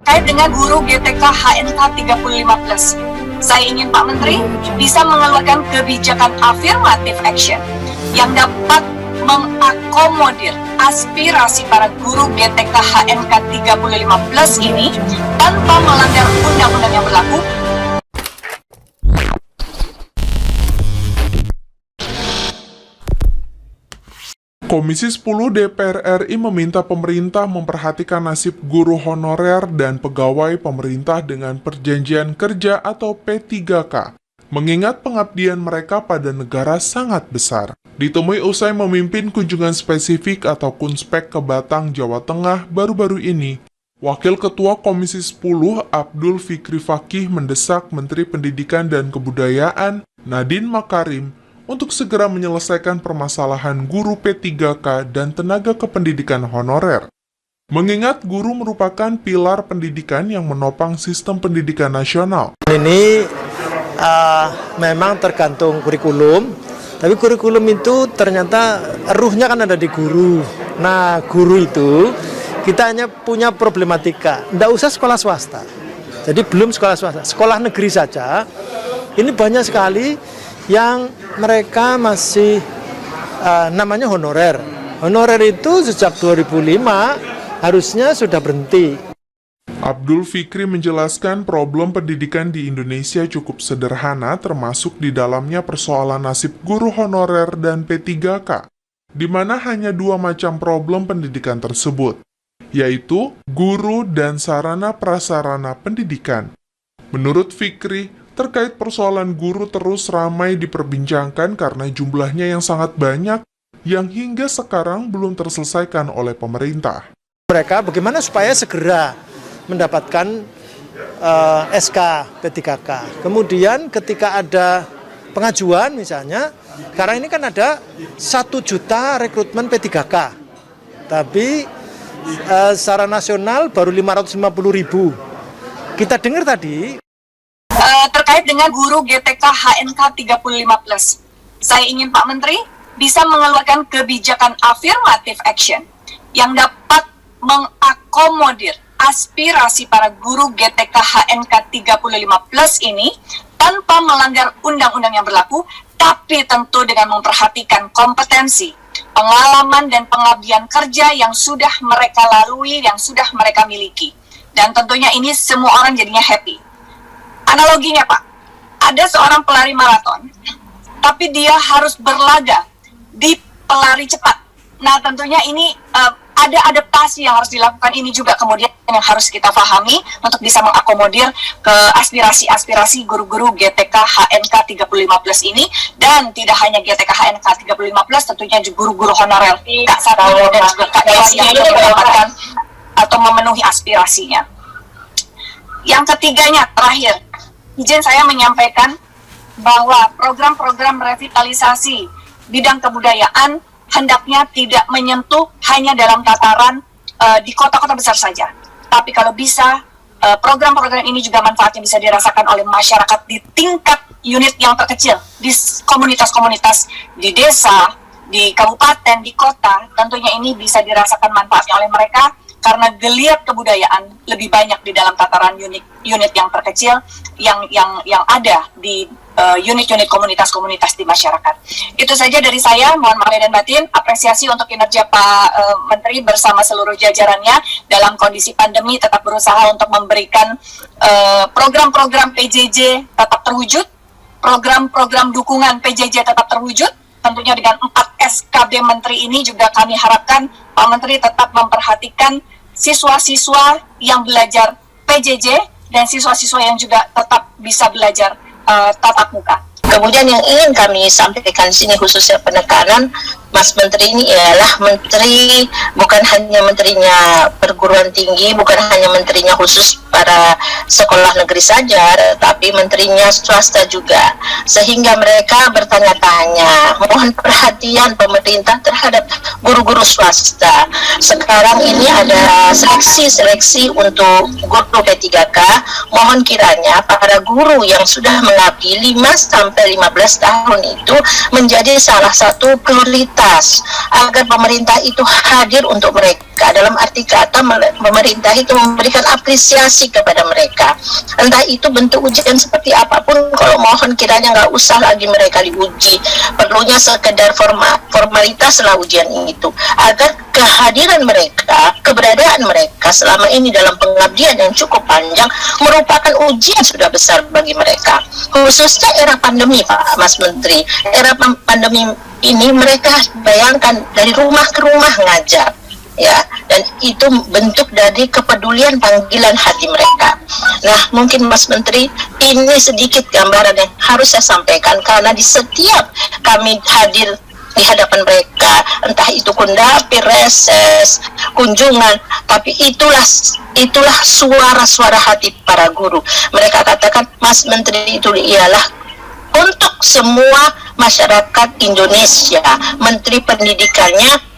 terkait dengan guru GTK HNK 35+. Saya ingin Pak Menteri bisa mengeluarkan kebijakan affirmative action yang dapat mengakomodir aspirasi para guru GTK HNK 35+ ini tanpa melanggar undang-undang yang berlaku. Komisi 10 DPR RI meminta pemerintah memperhatikan nasib guru honorer dan pegawai pemerintah dengan perjanjian kerja atau P3K, mengingat pengabdian mereka pada negara sangat besar. Ditemui usai memimpin kunjungan spesifik atau kunspek ke Batang, Jawa Tengah baru-baru ini, Wakil Ketua Komisi 10 Abdul Fikri Fakih mendesak Menteri Pendidikan dan Kebudayaan Nadine Makarim untuk segera menyelesaikan permasalahan guru P3K dan tenaga kependidikan honorer. Mengingat guru merupakan pilar pendidikan yang menopang sistem pendidikan nasional. Ini memang tergantung kurikulum, tapi kurikulum itu ternyata ruhnya kan ada di guru. Nah, guru itu kita hanya punya problematika, tidak usah sekolah swasta. Jadi belum sekolah swasta, sekolah negeri saja, ini banyak sekali yang mereka masih namanya honorer. Honorer itu sejak 2005 harusnya sudah berhenti. Abdul Fikri menjelaskan problem pendidikan di Indonesia cukup sederhana, termasuk di dalamnya persoalan nasib guru honorer dan P3K, di mana hanya dua macam problem pendidikan tersebut, yaitu guru dan sarana prasarana pendidikan. Menurut Fikri, terkait persoalan guru terus ramai diperbincangkan karena jumlahnya yang sangat banyak yang hingga sekarang belum terselesaikan oleh pemerintah. Mereka bagaimana supaya segera mendapatkan SK P3K. Kemudian ketika ada pengajuan misalnya, sekarang ini kan ada 1 juta rekrutmen P3K. Tapi secara nasional baru 550.000. Kita dengar tadi Terkait dengan guru GTK HNK 35+. Saya ingin Pak Menteri bisa mengeluarkan kebijakan affirmative action yang dapat mengakomodir aspirasi para guru GTK HNK 35+ ini tanpa melanggar undang-undang yang berlaku, tapi tentu dengan memperhatikan kompetensi, pengalaman dan pengabdian kerja yang sudah mereka lalui, yang sudah mereka miliki. Dan tentunya ini semua orang jadinya happy. Analoginya Pak, ada seorang pelari maraton, tapi dia harus berlaga di pelari cepat. Nah tentunya ini ada adaptasi yang harus dilakukan, ini juga kemudian yang harus kita pahami untuk bisa mengakomodir ke aspirasi-aspirasi guru-guru GTK HNK 35+ ini, dan tidak hanya GTK HNK 35+, tentunya juga guru-guru honorer K1 dan juga K2 yang mendapatkan atau memenuhi aspirasinya. Yang ketiganya, terakhir, izin saya menyampaikan bahwa program-program revitalisasi bidang kebudayaan hendaknya tidak menyentuh hanya dalam tataran di kota-kota besar saja. Tapi kalau bisa, program-program ini juga manfaatnya bisa dirasakan oleh masyarakat di tingkat unit yang terkecil, di komunitas-komunitas, di desa, di kabupaten, di kota. Tentunya ini bisa dirasakan manfaatnya oleh mereka, karena geliat kebudayaan lebih banyak di dalam tataran unit yang terkecil yang ada di unit-unit komunitas-komunitas di masyarakat. Itu saja dari saya, mohon maaf lahir dan batin, apresiasi untuk kinerja Pak Menteri bersama seluruh jajarannya dalam kondisi pandemi tetap berusaha untuk memberikan program-program PJJ tetap terwujud, program-program dukungan PJJ tetap terwujud. Tentunya dengan 4 SKB Menteri ini juga kami harapkan Pak Menteri tetap memperhatikan siswa-siswa yang belajar PJJ dan siswa-siswa yang juga tetap bisa belajar tatap muka. Kemudian yang ingin kami sampaikan sini khususnya penekanan, Mas Menteri ini ialah menteri, bukan hanya menterinya perguruan tinggi, bukan hanya menterinya khusus para sekolah negeri saja, tapi menterinya swasta juga, sehingga mereka bertanya-tanya, mohon perhatian pemerintah terhadap guru-guru swasta. Sekarang ini ada seleksi untuk guru P3K, mohon kiranya para guru yang sudah mengabdi 5-15 tahun itu menjadi salah satu prioritas agar pemerintah itu hadir untuk mereka. Dalam arti kata, pemerintah itu memberikan apresiasi kepada mereka. Entah itu bentuk ujian seperti apapun, kalau mohon kiranya nggak usah lagi mereka diuji. Perlunya sekedar formalitas lah ujian itu, agar kehadiran mereka, keberadaan mereka selama ini dalam pengabdian yang cukup panjang merupakan ujian sudah besar bagi mereka. Khususnya era pandemi, Pak Mas Menteri. Era pandemi ini mereka bayangkan dari rumah ke rumah ngajar, ya, dan itu bentuk dari kepedulian panggilan hati mereka. Nah, mungkin Mas Menteri, ini sedikit gambaran yang harus saya sampaikan, karena di setiap kami hadir di hadapan mereka, entah itu kundapir, reses, kunjungan, tapi itulah suara-suara hati para guru. Mereka katakan, Mas Menteri itu ialah untuk semua masyarakat Indonesia, Menteri Pendidikannya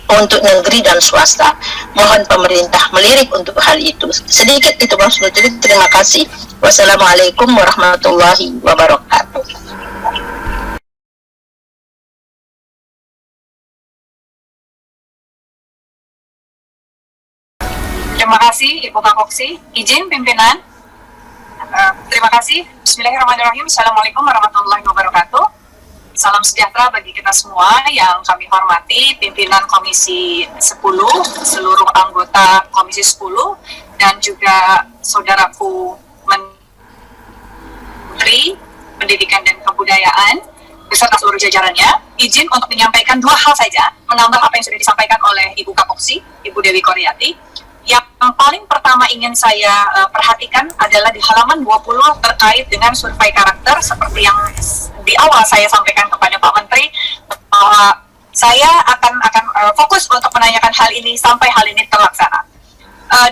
untuk negeri dan swasta. Mohon pemerintah melirik untuk hal itu. Sedikit itu Mas Menteri, terima kasih. Wassalamualaikum warahmatullahi wabarakatuh. Terima kasih Ibu Kapoksi. Izin pimpinan. Terima kasih. Bismillahirrahmanirrahim. Assalamualaikum warahmatullahi wabarakatuh. Salam sejahtera bagi kita semua yang kami hormati, pimpinan Komisi 10, seluruh anggota Komisi 10, dan juga saudaraku Menteri Pendidikan dan Kebudayaan beserta seluruh jajarannya. Izin untuk menyampaikan dua hal saja, menambah apa yang sudah disampaikan oleh Ibu Kapoksi, Ibu Dewi Koryati. Yang paling pertama ingin saya perhatikan adalah di halaman 20 terkait dengan survei karakter, seperti yang di awal saya sampaikan kepada Pak Menteri, bahwa saya akan fokus untuk menanyakan hal ini sampai hal ini terlaksana.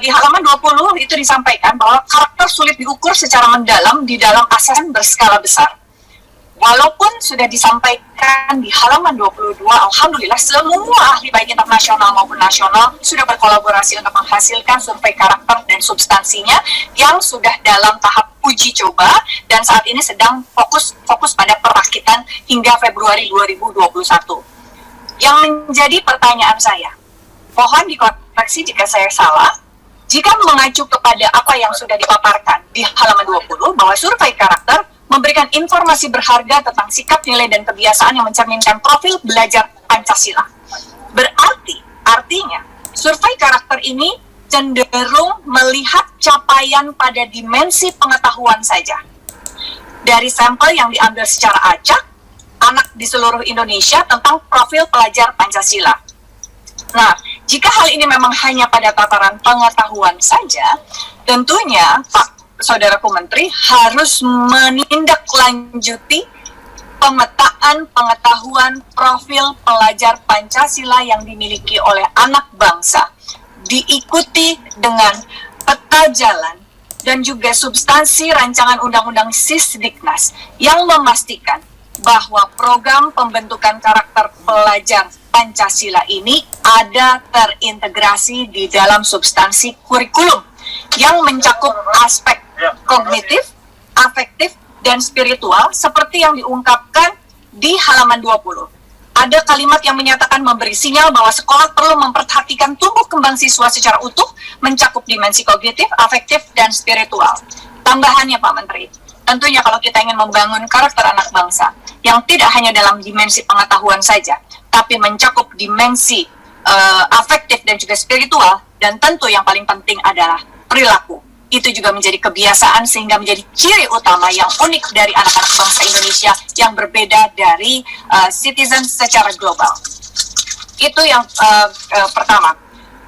Di halaman 20 itu disampaikan bahwa karakter sulit diukur secara mendalam di dalam asesmen berskala besar. Walaupun sudah disampaikan di halaman 22, alhamdulillah semua ahli baik internasional maupun nasional sudah berkolaborasi untuk menghasilkan survei karakter dan substansinya yang sudah dalam tahap uji coba dan saat ini sedang fokus pada perakitan hingga Februari 2021. Yang menjadi pertanyaan saya, mohon dikoreksi jika saya salah, jika mengacu kepada apa yang sudah dipaparkan di halaman 20 bahwa survei karakter memberikan informasi berharga tentang sikap, nilai, dan kebiasaan yang mencerminkan profil belajar Pancasila. Artinya, survei karakter ini cenderung melihat capaian pada dimensi pengetahuan saja. Dari sampel yang diambil secara acak, anak di seluruh Indonesia tentang profil pelajar Pancasila. Nah, jika hal ini memang hanya pada tataran pengetahuan saja, tentunya Pak Saudaraku Menteri harus menindaklanjuti pemetaan pengetahuan profil pelajar Pancasila yang dimiliki oleh anak bangsa, diikuti dengan peta jalan dan juga substansi rancangan undang-undang Sisdiknas yang memastikan bahwa program pembentukan karakter pelajar Pancasila ini ada terintegrasi di dalam substansi kurikulum yang mencakup aspek kognitif, afektif, dan spiritual seperti yang diungkapkan di halaman 20. Ada kalimat yang menyatakan memberi sinyal bahwa sekolah perlu memperhatikan tumbuh kembang siswa secara utuh, mencakup dimensi kognitif, afektif, dan spiritual. Tambahannya Pak Menteri, tentunya kalau kita ingin membangun karakter anak bangsa yang tidak hanya dalam dimensi pengetahuan saja, tapi mencakup dimensi afektif dan juga spiritual, dan tentu yang paling penting adalah perilaku. Itu juga menjadi kebiasaan sehingga menjadi ciri utama yang unik dari anak-anak bangsa Indonesia yang berbeda dari citizen secara global. Itu yang pertama.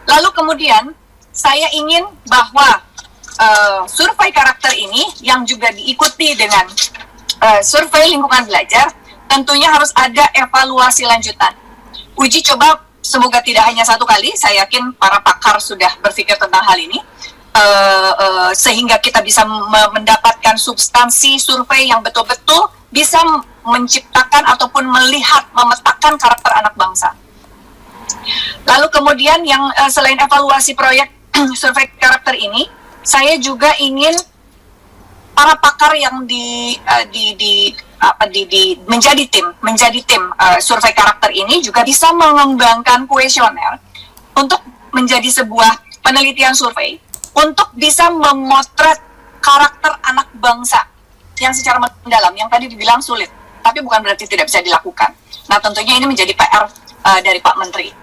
Lalu kemudian saya ingin bahwa survei karakter ini yang juga diikuti dengan survei lingkungan belajar tentunya harus ada evaluasi lanjutan. Uji coba semoga tidak hanya satu kali, saya yakin para pakar sudah berpikir tentang hal ini. sehingga kita bisa mendapatkan substansi survei yang betul-betul bisa menciptakan ataupun melihat, memetakan karakter anak bangsa. Lalu kemudian yang selain evaluasi proyek survei karakter ini, saya juga ingin para pakar yang menjadi tim survei karakter ini juga bisa mengembangkan kuesioner untuk menjadi sebuah penelitian survei untuk bisa memotret karakter anak bangsa yang secara mendalam, yang tadi dibilang sulit, tapi bukan berarti tidak bisa dilakukan. Nah, tentunya ini menjadi PR dari Pak Menteri.